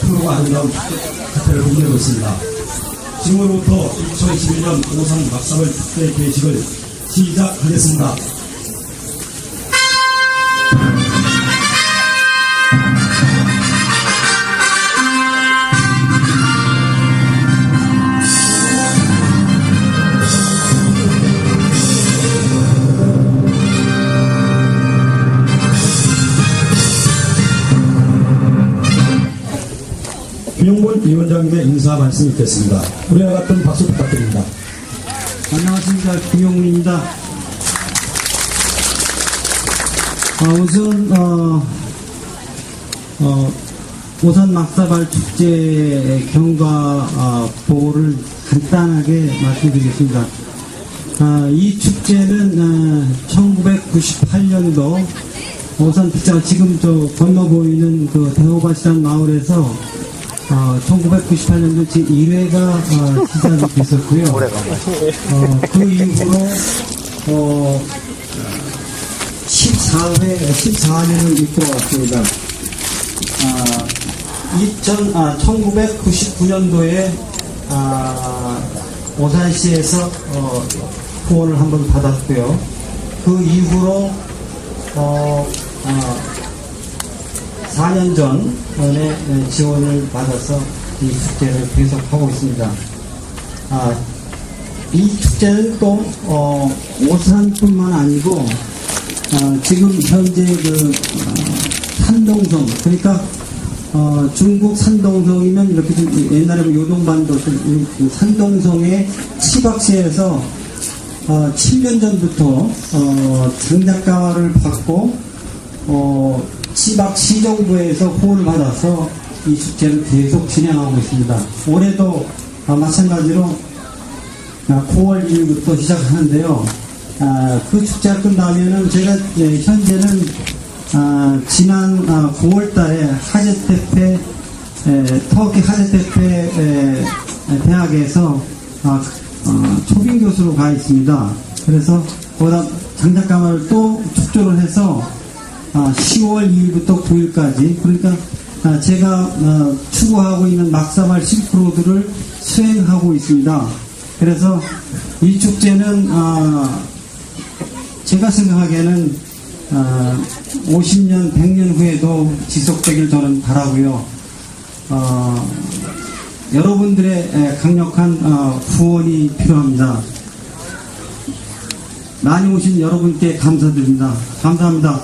풍요가 아름다운 축제를 보내고 있습니다. 지금으로부터 2021년 오산 막사벌 축제 개식을 시작하겠습니다. 김용문 위원장님의 인사 말씀 있겠습니다. 우리와 같은 박수 부탁드립니다. 안녕하십니까, 김용문입니다. 우선 오산 막사발 축제 경과 보고를 간단하게 말씀드리겠습니다. 이 축제는 1998년도 오산 특장 지금 건너 보이는 그 대호밭이라는 마을에서 1998년도 제1회가 시작이 됐었고요. 그 이후로 14년을 이끌어 왔습니다. 1999년도에 오산시에서 후원을 한번 받았고요. 그 이후로 4년 전에 지원을 받아서 이 축제를 계속하고 있습니다. 이 축제는 또 오산뿐만 아니고 지금 현재 그 산동성, 그러니까 중국 산동성이면 이렇게 좀 옛날에 요동반도 산동성의 치박시에서 7년 전부터 장작가와를 받고 치박 시정부에서 후원을 받아서 이 축제를 계속 진행하고 있습니다. 올해도 마찬가지로 9월 2일부터 시작하는데요. 그 축제가 끝나면은 제가 현재는 지난 9월 달에 하제테페 터키 하제테페 대학에서 초빙 교수로 가 있습니다. 그래서 거기다 장작가마를 또 축조를 해서 10월 2일부터 9일까지, 그러니까 제가 추구하고 있는 막사발 실크로드를 수행하고 있습니다. 그래서 이 축제는 제가 생각하기에는 50년, 100년 후에도 지속되길 저는 바라고요. 여러분들의 강력한 후원이 필요합니다. 많이 오신 여러분께 감사드립니다. 감사합니다.